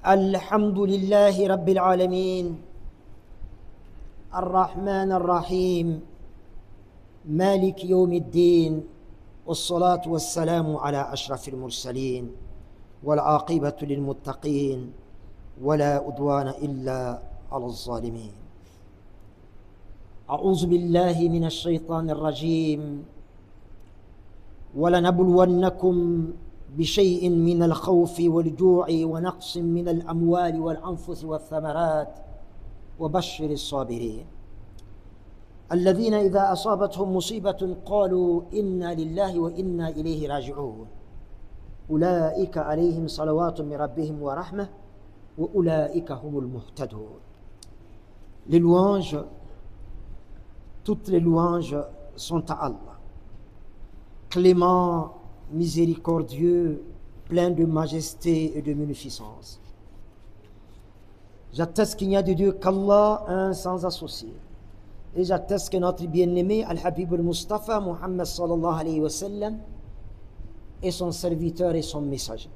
الحمد لله رب العالمين الرحمن الرحيم مالك يوم الدين والصلاة والسلام على أشرف المرسلين والعاقبة للمتقين ولا عدوان إلا على الظالمين. أعوذ بالله من الشيطان الرجيم. ولنبلونكم بشيء من الخوف والجوع ونقص من الأموال والأنفس والثمرات وبشر الصابرين الذين إذا أصابتهم مصيبة قالوا إنا لله وإنا إليه راجعون أولئك عليهم صلوات من ربهم ورحمة وأولئك هم المهتدون. Les louanges, toutes les louanges sont à Allah, clément, miséricordieux, plein de majesté et de munificence. J'atteste qu'il n'y a de Dieu qu'Allah, un sans associé. Et j'atteste que notre bien-aimé Al-Habib al-Mustafa Muhammad sallallahu alayhi wa sallam est son serviteur et son messager,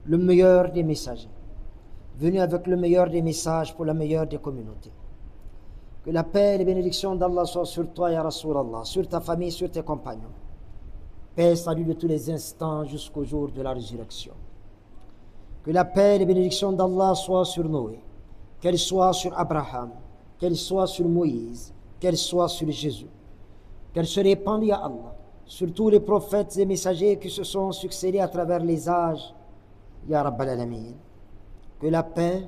le meilleur des messagers, venu avec le meilleur des messages pour la meilleure des communautés. Que la paix et les bénédictions d'Allah soient sur toi, ya Rasulallah, sur ta famille, sur tes compagnons. Paix et salut de tous les instants jusqu'au jour de la résurrection. Que la paix et les bénédictions d'Allah soient sur Noé, qu'elles soient sur Abraham, qu'elles soient sur Moïse, qu'elles soient sur Jésus, qu'elles se répandent, ya Allah, sur tous les prophètes et messagers qui se sont succédés à travers les âges, ya Rabbal Alamin. Que la paix,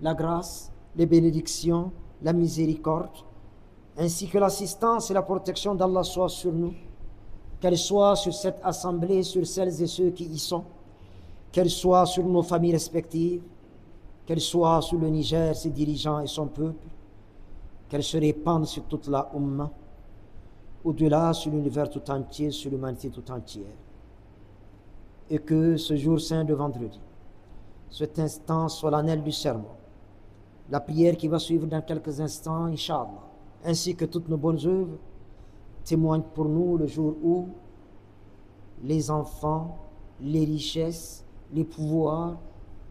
la grâce, les bénédictions, la miséricorde, ainsi que l'assistance et la protection d'Allah soient sur nous, qu'elle soit sur cette assemblée, sur celles et ceux qui y sont, qu'elle soit sur nos familles respectives, qu'elle soit sur le Niger, ses dirigeants et son peuple, qu'elle se répande sur toute la Ummah, au-delà sur l'univers tout entier, sur l'humanité tout entière. Et que ce jour saint de vendredi, cet instant solennel du sermon, la prière qui va suivre dans quelques instants, Inch'Allah, ainsi que toutes nos bonnes œuvres, témoigne pour nous le jour où les enfants, les richesses, les pouvoirs,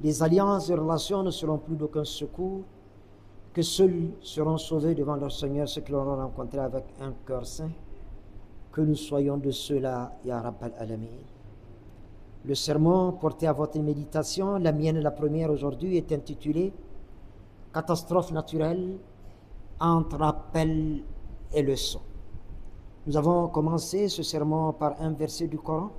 les alliances et relations ne seront plus d'aucun secours, que seuls seront sauvés devant leur Seigneur ceux qui l'auront rencontré avec un cœur saint, que nous soyons de ceux-là, Ya Rabbal Alamin. Le sermon porté à votre méditation, la mienne la première aujourd'hui, est intitulé « Catastrophe naturelle entre appel et leçon ». Nous avons commencé ce sermon par un verset du Coran,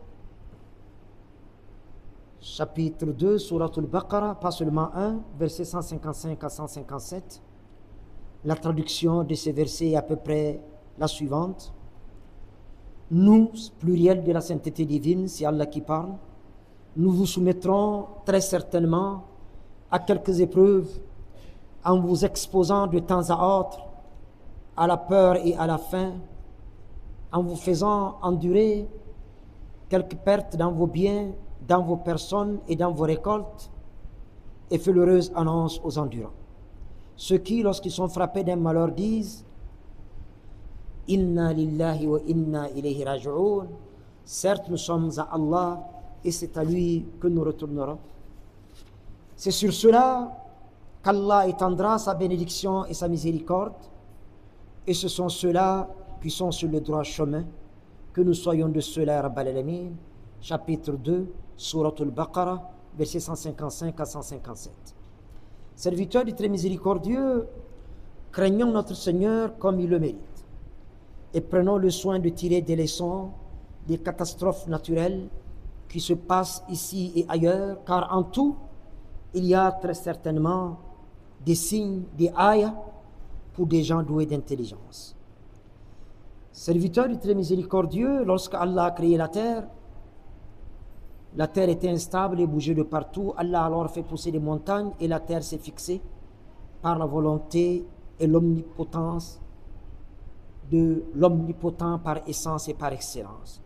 chapitre 2, Surat al-Baqarah, pas seulement un, versets 155 à 157. La traduction de ces versets est à peu près la suivante. Nous, pluriel de la sainteté divine, c'est Allah qui parle, nous vous soumettrons très certainement à quelques épreuves en vous exposant de temps à autre à la peur et à la faim, en vous faisant endurer quelques pertes dans vos biens, dans vos personnes et dans vos récoltes, et fait l'heureuse annonce aux endurants. Ceux qui, lorsqu'ils sont frappés d'un malheur, disent « Inna lillahi wa inna ilayhi raji'un » certes, nous sommes à Allah et c'est à lui que nous retournerons. C'est sur cela qu'Allah étendra sa bénédiction et sa miséricorde, et ce sont ceux-là qui sont sur le droit chemin, que nous soyons de ceux-là, Rabbal Alamin. Chapitre 2, Surat al-Baqarah, versets 155 à 157. Serviteurs du très miséricordieux, craignons notre Seigneur comme il le mérite, et prenons le soin de tirer des leçons des catastrophes naturelles qui se passent ici et ailleurs, car en tout, il y a très certainement des signes, des ayats pour des gens doués d'intelligence. Serviteur du très miséricordieux, lorsque Allah a créé la terre était instable et bougeait de partout. Allah a alors fait pousser des montagnes et la terre s'est fixée par la volonté et l'omnipotence de l'omnipotent par essence et par excellence.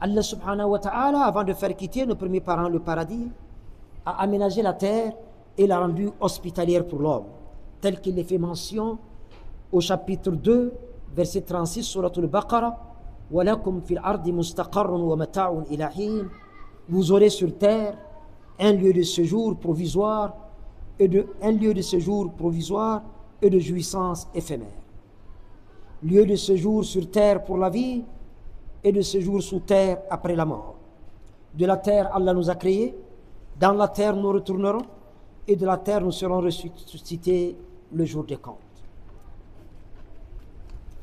Allah subhanahu wa ta'ala, avant de faire quitter nos premiers parents le paradis, a aménagé la terre et l'a rendue hospitalière pour l'homme, tel qu'il est fait mention au chapitre 2, verset 36, Surat al-Baqarah, « Walakum fil ardi mustaqarrun wa mata'un ila hin » Vous aurez sur terre un lieu de séjour provisoire et de jouissance éphémère. Lieu de séjour sur terre pour la vie et de séjour sous terre après la mort. De la terre, Allah nous a créés, dans la terre nous retournerons, et de la terre nous serons ressuscités le jour des comptes.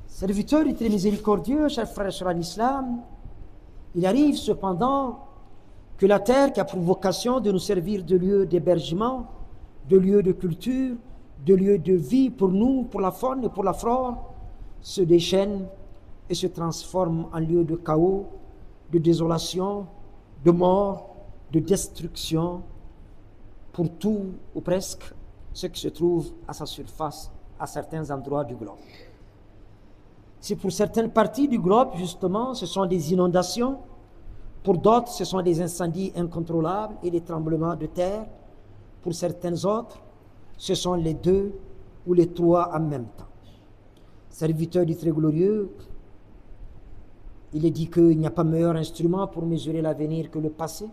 Serviteurs du très miséricordieux, chers frères sur l'islam, il arrive cependant que la terre qui a pour vocation de nous servir de lieu d'hébergement, de lieu de culture, de lieu de vie pour nous, pour la faune et pour la flore, se déchaîne et se transforme en lieu de chaos, de désolation, de mort, de destruction pour tout ou presque ce qui se trouve à sa surface à certains endroits du globe. Si pour certaines parties du globe, justement, ce sont des inondations, pour d'autres, ce sont des incendies incontrôlables et des tremblements de terre, pour certaines autres, ce sont les deux ou les trois en même temps. Serviteur du très glorieux, il est dit qu'il n'y a pas meilleur instrument pour mesurer l'avenir que le passé.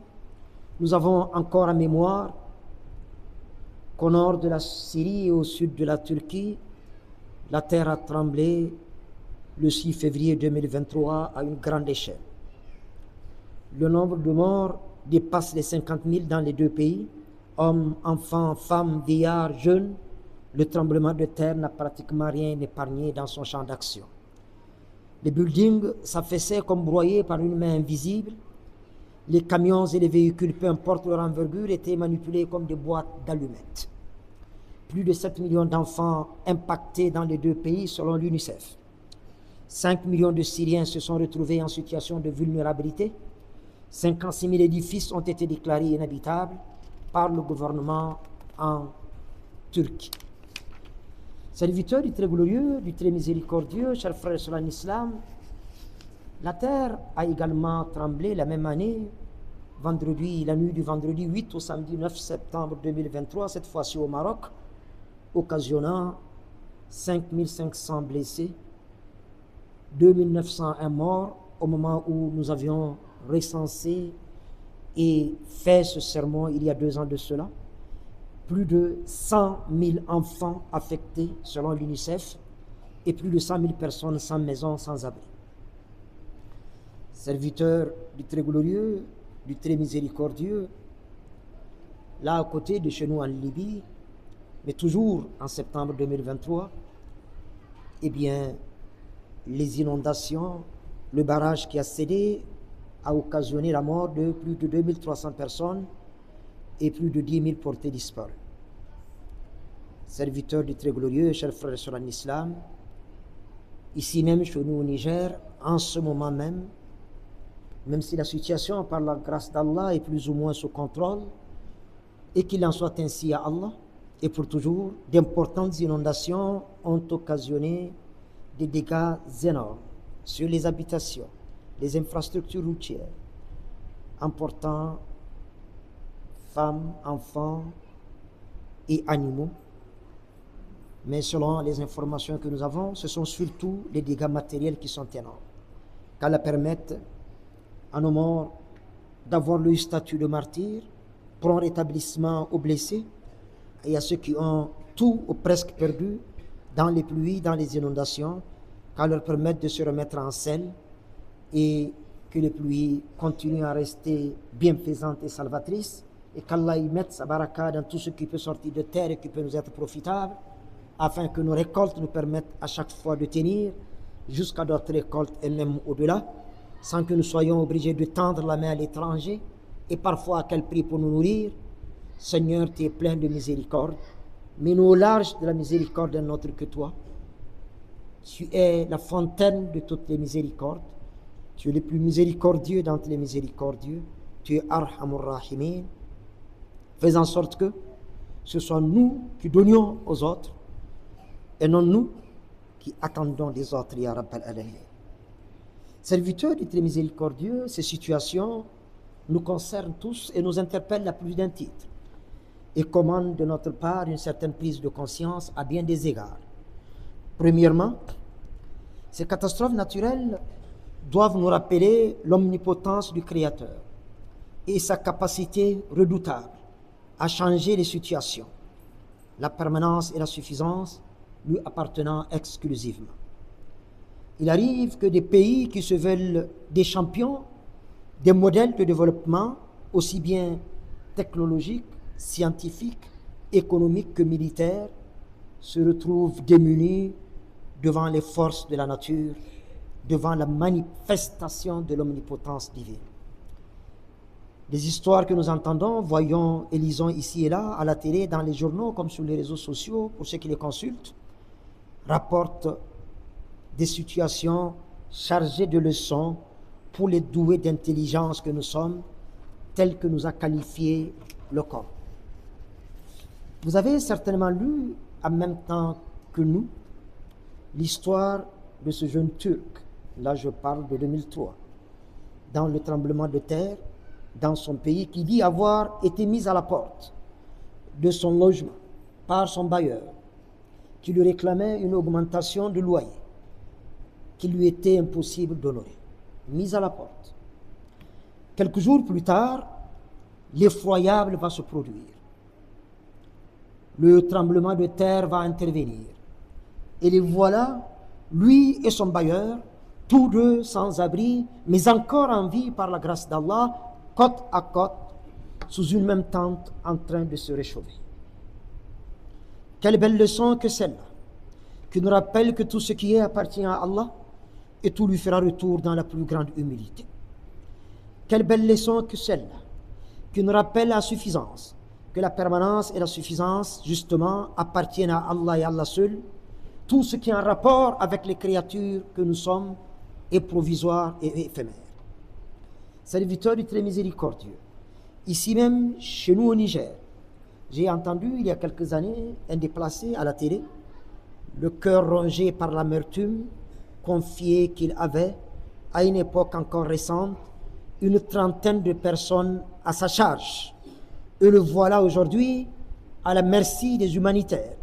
Nous avons encore en mémoire qu'au nord de la Syrie et au sud de la Turquie, la terre a tremblé le 6 février 2023 à une grande échelle. Le nombre de morts dépasse les 50 000 dans les deux pays. Hommes, enfants, femmes, vieillards, jeunes, le tremblement de terre n'a pratiquement rien épargné dans son champ d'action. Les buildings s'affaissaient comme broyés par une main invisible. Les camions et les véhicules, peu importe leur envergure, étaient manipulés comme des boîtes d'allumettes. Plus de 7 millions d'enfants impactés dans les deux pays selon l'UNICEF. 5 millions de Syriens se sont retrouvés en situation de vulnérabilité. 56 000 édifices ont été déclarés inhabitables par le gouvernement en Turquie. Serviteurs du très glorieux, du très miséricordieux, chers frères sur l'islam, la terre a également tremblé la même année, vendredi, la nuit du vendredi 8 au samedi 9 septembre 2023, cette fois-ci au Maroc, occasionnant 5 500 blessés, 2 901 morts au moment où nous avions recensé et fait ce sermon il y a 2 ans de cela. Plus de 100 000 enfants affectés selon l'UNICEF et plus de 100 000 personnes sans maison, sans abri. Serviteurs du très glorieux, du très miséricordieux, là à côté de chez nous en Libye, mais toujours en septembre 2023, eh bien, les inondations, le barrage qui a cédé a occasionné la mort de plus de 2300 personnes et plus de 10 000 portés disparus. Serviteurs du très glorieux, chers frères sur l'islam, ici même chez nous au Niger, en ce moment même si la situation par la grâce d'Allah est plus ou moins sous contrôle, et qu'il en soit ainsi à Allah, et pour toujours, d'importantes inondations ont occasionné des dégâts énormes sur les habitations, les infrastructures routières, emportant femmes, enfants et animaux. Mais selon les informations que nous avons, ce sont surtout les dégâts matériels qui sont énormes. Qu'Allah permette à nos morts d'avoir le statut de martyrs, prompt rétablissement aux blessés et à ceux qui ont tout ou presque perdu dans les pluies, dans les inondations, qu'Allah leur permette de se remettre en selle et que les pluies continuent à rester bienfaisantes et salvatrices, et qu'Allah y mette sa baraka dans tout ce qui peut sortir de terre et qui peut nous être profitable, afin que nos récoltes nous permettent à chaque fois de tenir jusqu'à d'autres récoltes et même au-delà, sans que nous soyons obligés de tendre la main à l'étranger, et parfois à quel prix pour nous nourrir. Seigneur, tu es plein de miséricorde, mets-nous au large de la miséricorde d'un autre que toi. Tu es la fontaine de toutes les miséricordes, tu es le plus miséricordieux d'entre les miséricordieux, tu es Arhamur Rahimin. Fais en sorte que ce soit nous qui donnions aux autres, et non nous qui attendons des autres, ya Rabbal Alamin. Serviteurs du très miséricordieux, ces situations nous concernent tous et nous interpellent à plus d'un titre, et commandent de notre part une certaine prise de conscience à bien des égards. Premièrement, ces catastrophes naturelles doivent nous rappeler l'omnipotence du Créateur et sa capacité redoutable à changer les situations, la permanence et la suffisance lui appartenant exclusivement. Il arrive que des pays qui se veulent des champions, des modèles de développement, aussi bien technologiques, scientifiques, économiques que militaires, se retrouvent démunis devant les forces de la nature, devant la manifestation de l'omnipotence divine. Les histoires que nous entendons, voyons et lisons ici et là, à la télé, dans les journaux, comme sur les réseaux sociaux, pour ceux qui les consultent, rapportent des situations chargées de leçons pour les doués d'intelligence que nous sommes, tels que nous a qualifiés le Coran. Vous avez certainement lu, en même temps que nous, l'histoire de ce jeune Turc, là je parle de 2003, dans le tremblement de terre, dans son pays, qui dit avoir été mis à la porte de son logement par son bailleur, qui lui réclamait une augmentation de loyer, qui lui était impossible d'honorer. Mis à la porte. Quelques jours plus tard, l'effroyable va se produire. Le tremblement de terre va intervenir. Et les voilà, lui et son bailleur, tous deux sans abri, mais encore en vie par la grâce d'Allah, côte à côte, sous une même tente, en train de se réchauffer. Quelle belle leçon que celle-là, qui nous rappelle que tout ce qui est appartient à Allah, et tout lui fera retour dans la plus grande humilité. Quelle belle leçon que celle-là, qui nous rappelle la suffisance, que la permanence et la suffisance, justement, appartiennent à Allah et Allah seul. Tout ce qui est en rapport avec les créatures que nous sommes est provisoire et éphémère. Serviteur du très miséricordieux, ici même, chez nous au Niger, j'ai entendu il y a quelques années un déplacé à la télé, le cœur rongé par l'amertume, confié qu'il avait, à une époque encore récente, une trentaine de personnes à sa charge. Et le voilà aujourd'hui à la merci des humanitaires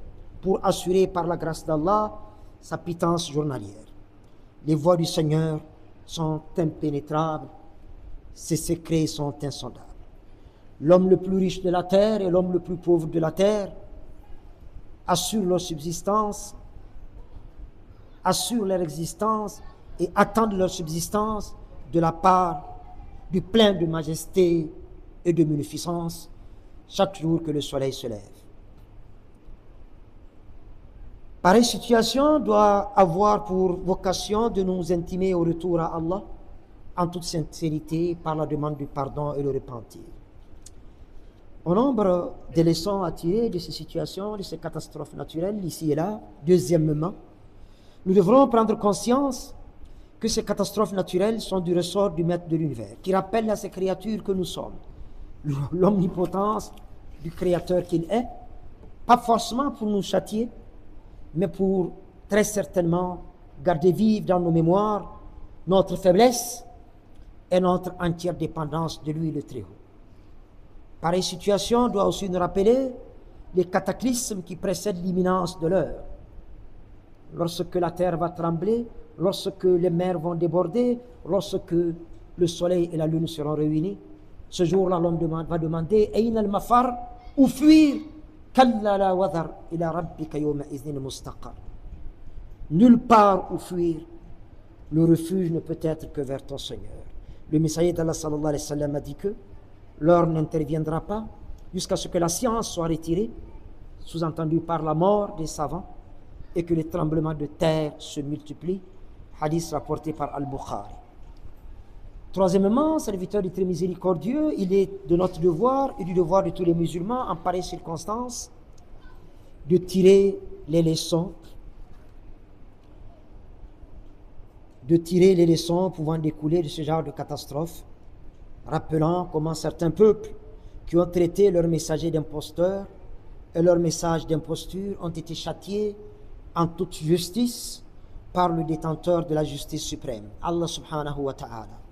pour assurer par la grâce d'Allah sa pitance journalière. Les voies du Seigneur sont impénétrables, ses secrets sont insondables. L'homme le plus riche de la terre et l'homme le plus pauvre de la terre assurent leur subsistance, assurent leur existence et attendent leur subsistance de la part du plein de majesté et de munificence chaque jour que le soleil se lève. Pareille situation doit avoir pour vocation de nous intimer au retour à Allah en toute sincérité par la demande du pardon et le repentir. Au nombre des leçons à tirer de ces situations, de ces catastrophes naturelles, ici et là, deuxièmement, nous devrons prendre conscience que ces catastrophes naturelles sont du ressort du Maître de l'univers, qui rappelle à ces créatures que nous sommes l'omnipotence du Créateur qu'il est, pas forcément pour nous châtier, mais pour très certainement garder vive dans nos mémoires notre faiblesse et notre entière dépendance de lui le Très-Haut. Pareille situation doit aussi nous rappeler les cataclysmes qui précèdent l'imminence de l'heure. Lorsque la terre va trembler, lorsque les mers vont déborder, lorsque le soleil et la lune seront réunis, ce jour-là, l'homme va demander Aïna al-mafar, où fuir? Kalla la wadhar ila rabbika yawma idhin mustaqar. Nulle part où fuir, le refuge ne peut être que vers ton Seigneur. Le messager d'Allah sallallahu alayhi wa sallam a dit que l'heure n'interviendra pas jusqu'à ce que la science soit retirée, sous-entendu par la mort des savants, et que les tremblements de terre se multiplient. Hadith rapporté par Al-Bukhari. Troisièmement, serviteur du très miséricordieux, il est de notre devoir et du devoir de tous les musulmans en pareille circonstance de tirer les leçons, pouvant découler de ce genre de catastrophe, rappelant comment certains peuples qui ont traité leurs messagers d'imposteurs et leurs messages d'imposture ont été châtiés en toute justice par le détenteur de la justice suprême, Allah subhanahu wa ta'ala.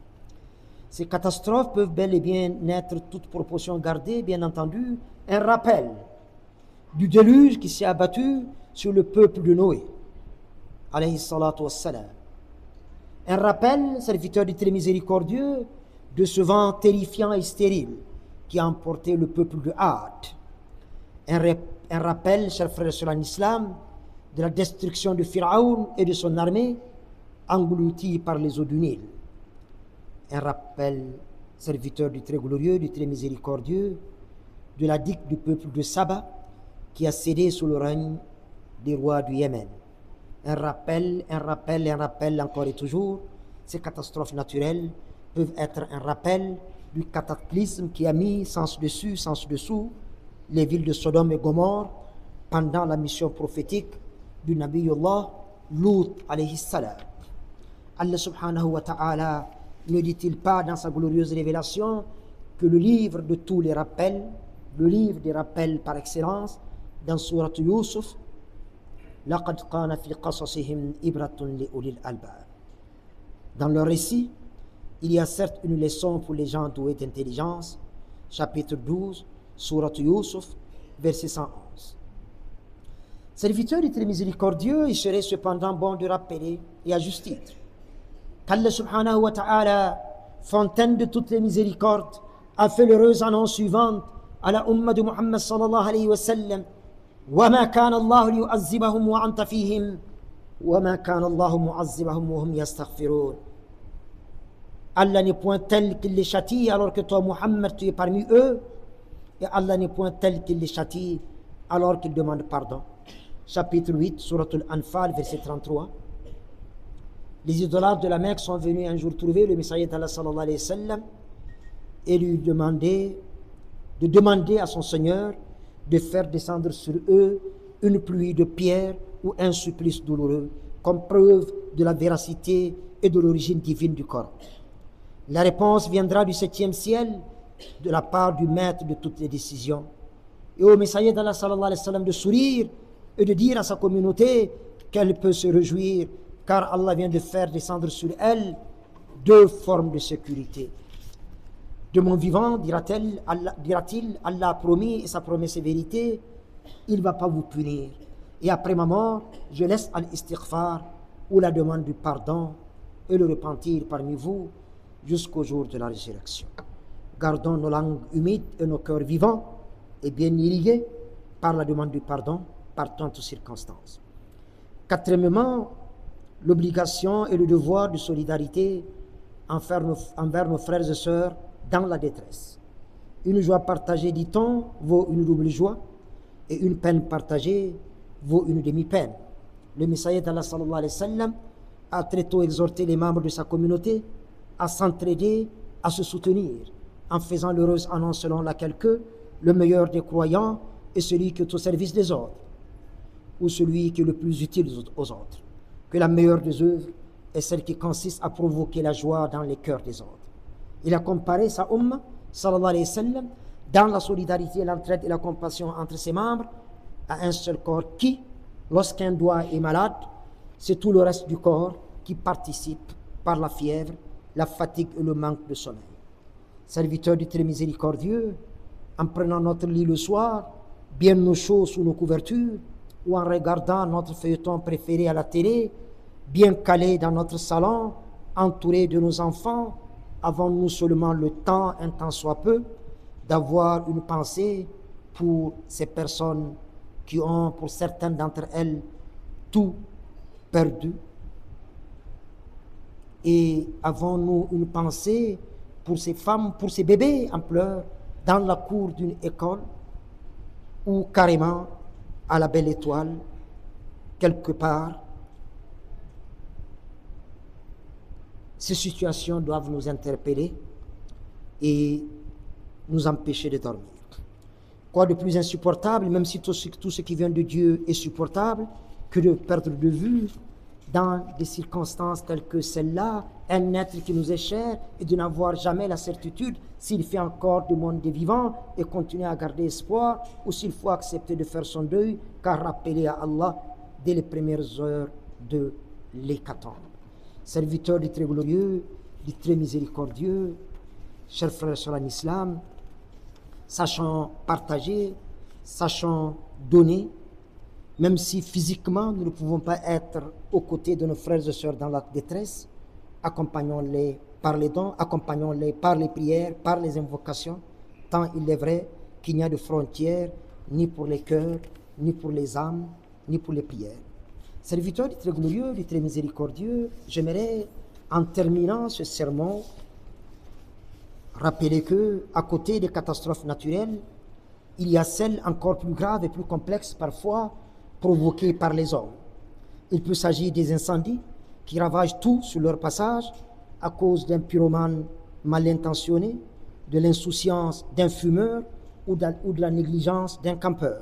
Ces catastrophes peuvent bel et bien n'être toute proportion gardée, bien entendu, un rappel du déluge qui s'est abattu sur le peuple de Noé, alayhi salatu wassalam. Un rappel, serviteur du très miséricordieux, de ce vent terrifiant et stérile qui a emporté le peuple de Had. Un rappel, chers frères et sœurs en islam, de la destruction de Pharaon et de son armée, engloutis par les eaux du Nil. Un rappel, serviteur du très glorieux, du très miséricordieux, de la dicte du peuple de Saba qui a cédé sous le règne des rois du Yémen. Un rappel encore et toujours. Ces catastrophes naturelles peuvent être un rappel du cataclysme qui a mis sens dessus, sens dessous les villes de Sodome et Gomorrhe pendant la mission prophétique du Nabiyullah Lut alayhi salam. Allah subhanahu wa ta'ala ne dit-il pas dans sa glorieuse révélation que le livre de tous les rappels, le livre des rappels par excellence, dans Surat Yusuf, لَقَدْ قَانَ فِي قَصَصِهِمْ إِبْرَةٌ لِأُولِي الْأَلْبَابِ. Dans leur récit, il y a certes une leçon pour les gens doués d'intelligence. Chapitre 12, Surat Yusuf, verset 111. Serviteur du très miséricordieux, il serait cependant bon de rappeler, et à juste titre, qu'Allah subhanahu wa ta'ala, fontaine de toutes les miséricordes, a fait l'heureuse annonce suivante à la umma de Muhammad sallallahu alayhi wa sallam: وَمَا كَانَ اللَّهُ لِيُعَذِّبَهُمْ وَأَنْتَ فِيهِمْ وَمَا كَانَ اللَّهُ مُعَذِّبَهُمْ وَهُمْ يَسْتَغْفِرُونَ. Allah n'est point tel qu'il les châtie alors que toi, Muhammad, tu es parmi eux, et Allah n'est point tel qu'il les châtie alors qu'ils demandent pardon. Chapitre 8, Surat Al-Anfal, verset 33. Les idolâtres de la Mecque sont venus un jour trouver le Messager d'Allah sallallahu alayhi wa sallam et lui demander à son Seigneur de faire descendre sur eux une pluie de pierres ou un supplice douloureux, comme preuve de la véracité et de l'origine divine du Coran. La réponse viendra du 7e ciel, de la part du maître de toutes les décisions. Et au Messager d'Allah sallallahu alayhi wa sallam de sourire et de dire à sa communauté qu'elle peut se réjouir, car Allah vient de faire descendre sur elle 2 formes de sécurité. De mon vivant, dira-t-il, Allah a promis, et sa promesse est vérité, il ne va pas vous punir. Et après ma mort, je laisse al-istighfar, ou la demande du pardon, et le repentir parmi vous, jusqu'au jour de la résurrection. Gardons nos langues humides et nos cœurs vivants, et bien irrigués par la demande du pardon, par toutes circonstances. Quatrièmement, l'obligation et le devoir de solidarité envers nos frères et sœurs dans la détresse. Une joie partagée, dit-on, vaut une double joie, et une peine partagée vaut une demi-peine. Le Messager d'Allah sallallahu alayhi wa sallam a très tôt exhorté les membres de sa communauté à s'entraider, à se soutenir, en faisant l'heureuse annonce selon laquelle que le meilleur des croyants est celui qui est au service des autres, ou celui qui est le plus utile aux autres, que la meilleure des œuvres est celle qui consiste à provoquer la joie dans les cœurs des autres. Il a comparé sa umma, sallallahu alayhi wa sallam, dans la solidarité, l'entraide et la compassion entre ses membres, à un seul corps qui, lorsqu'un doigt est malade, c'est tout le reste du corps qui participe par la fièvre, la fatigue et le manque de sommeil. Serviteur du très miséricordieux, en prenant notre lit le soir, bien au chaud sous nos couvertures, ou en regardant notre feuilleton préféré à la télé, bien calé dans notre salon, entouré de nos enfants, avons-nous seulement le temps, un temps soit peu, d'avoir une pensée pour ces personnes qui ont, pour certaines d'entre elles, tout perdu? Et avons-nous une pensée pour ces femmes, pour ces bébés en pleurs, dans la cour d'une école, ou carrément à la Belle Étoile, quelque part? Ces situations doivent nous interpeller et nous empêcher de dormir. Quoi de plus insupportable, même si tout ce qui vient de Dieu est supportable, que de perdre de vue, dans des circonstances telles que celle-là, un être qui nous est cher, et de n'avoir jamais la certitude s'il fait encore du monde des vivants et continuer à garder espoir, ou s'il faut accepter de faire son deuil, car rappeler à Allah dès les premières heures de l'hécatombe. Serviteur du très glorieux, du très miséricordieux, chers frères et sœurs en islam, sachant partager, sachant donner, même si physiquement nous ne pouvons pas être aux côtés de nos frères et sœurs dans la détresse, accompagnons-les par les dons, accompagnons-les par les prières, par les invocations, tant il est vrai qu'il n'y a de frontières ni pour les cœurs, ni pour les âmes, ni pour les prières. Serviteur du très glorieux, du très miséricordieux, j'aimerais, en terminant ce sermon, rappeler que, à côté des catastrophes naturelles, il y a celles encore plus graves et plus complexes parfois provoquées par les hommes. Il peut s'agir des incendies qui ravagent tout sur leur passage à cause d'un pyromane mal intentionné, de l'insouciance d'un fumeur ou de la négligence d'un campeur.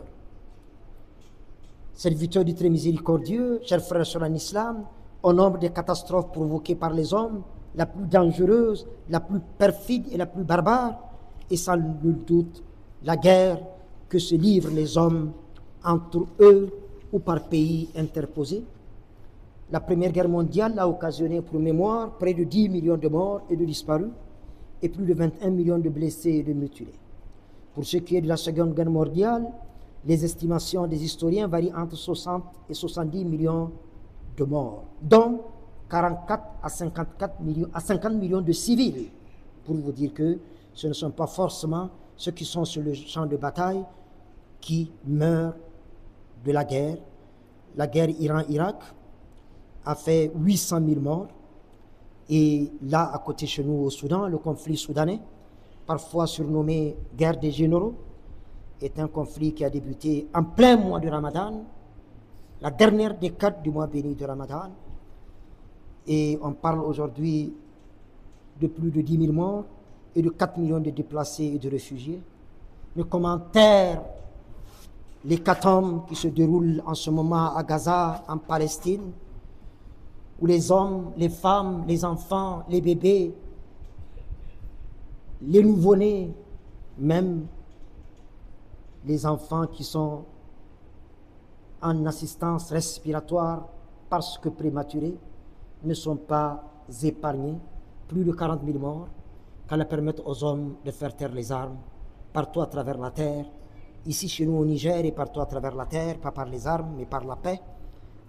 Serviteurs du très miséricordieux, chers frères sur l'islam, au nombre des catastrophes provoquées par les hommes, la plus dangereuse, la plus perfide et la plus barbare, et sans nul doute la guerre que se livrent les hommes entre eux ou par pays interposés. La Première Guerre mondiale a occasionné, pour mémoire, près de 10 millions de morts et de disparus, et plus de 21 millions de blessés et de mutilés. Pour ce qui est de la Seconde Guerre mondiale, les estimations des historiens varient entre 60 et 70 millions de morts, dont 44 à 50 millions de civils, pour vous dire que ce ne sont pas forcément ceux qui sont sur le champ de bataille qui meurent de la guerre. La guerre Iran-Irak a fait 800 000 morts. Et là, à côté chez nous au Soudan, le conflit soudanais, parfois surnommé guerre des généraux, est un conflit qui a débuté en plein mois de Ramadan, la dernière décade du mois béni de Ramadan. Et on parle aujourd'hui de plus de 10 000 morts et de 4 millions de déplacés et de réfugiés. Le commentaire, l'hécatombe qui se déroule en ce moment à Gaza, en Palestine, où les hommes, les femmes, les enfants, les bébés, les nouveau-nés, même les enfants qui sont en assistance respiratoire parce que prématurés, ne sont pas épargnés. Plus de 40 000 morts, qu'Allah permette aux hommes de faire taire les armes partout à travers la terre, ici chez nous au Niger et partout à travers la terre, pas par les armes mais par la paix,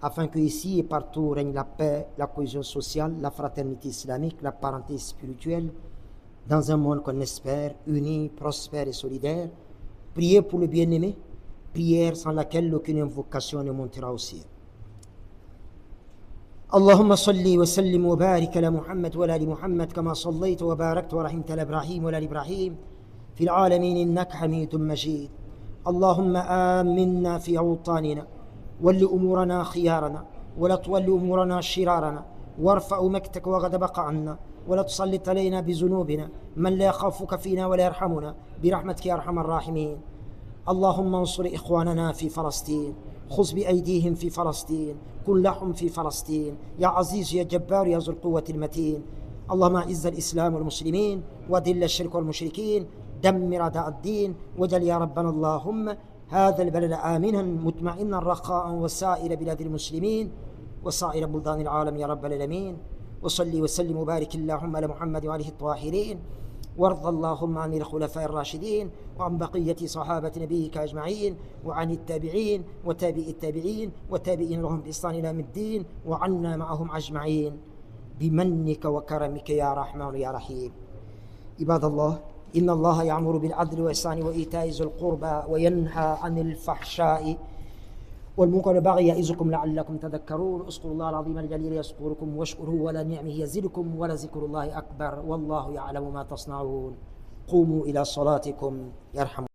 afin que ici et partout règne la paix, la cohésion sociale, la fraternité islamique, la parenté spirituelle, dans un monde qu'on espère uni, prospère et solidaire. Priez pour le bien-aimé, prière sans laquelle aucune invocation ne montera au ciel. اللهم صل وسلم وبارك على محمد وعلى ال محمد كما صليت وباركت ورحمت على ابراهيم وعلى ال ابراهيم في العالمين انك حميد مجيد. اللهم آمنا في اوطاننا ول امورنا خيارنا ولا تول امورنا شرارنا وارفع مكتك وغضبك عنا ولا تسلط علينا بذنوبنا من لا يخافك فينا ولا يرحمنا برحمتك يا ارحم الراحمين. اللهم انصر اخواننا في فلسطين، خذ بأيديهم في فلسطين، كن لهم في فلسطين يا عزيز يا جبار يا ذو القوة المتين. اللهم أعز الإسلام والمسلمين وذل الشرك والمشركين، دمر أعداء الدين، واجعل يا ربنا اللهم هذا البلد آمنا مطمئنا رخاء وسائر بلاد المسلمين وسائر بلدان العالم يا رب العالمين. وصلي وسلم وبارك اللهم على محمد وآله الطاهرين، وارض اللهم عن الخلفاء الراشدين وعن بقية صحابة نبيك أجمعين وعن التابعين وتابع التابعين وتابعين لهم بإحسان إلى يوم الدين وعنا معهم أجمعين بمنك وكرمك يا رحمن يا رحيم. عباد الله، إن الله يأمر بالعدل والإحسان وإيتاء ذي القربى وينهى عن الفحشاء والمنكر والبغي يعظكم لعلكم تذكرون. اذكروا الله العظيم الجليل يذكركم واشكروه ولا نعمه يزدكم ولذكر الله أكبر والله يعلم ما تصنعون. قوموا إلى صلاتكم يرحم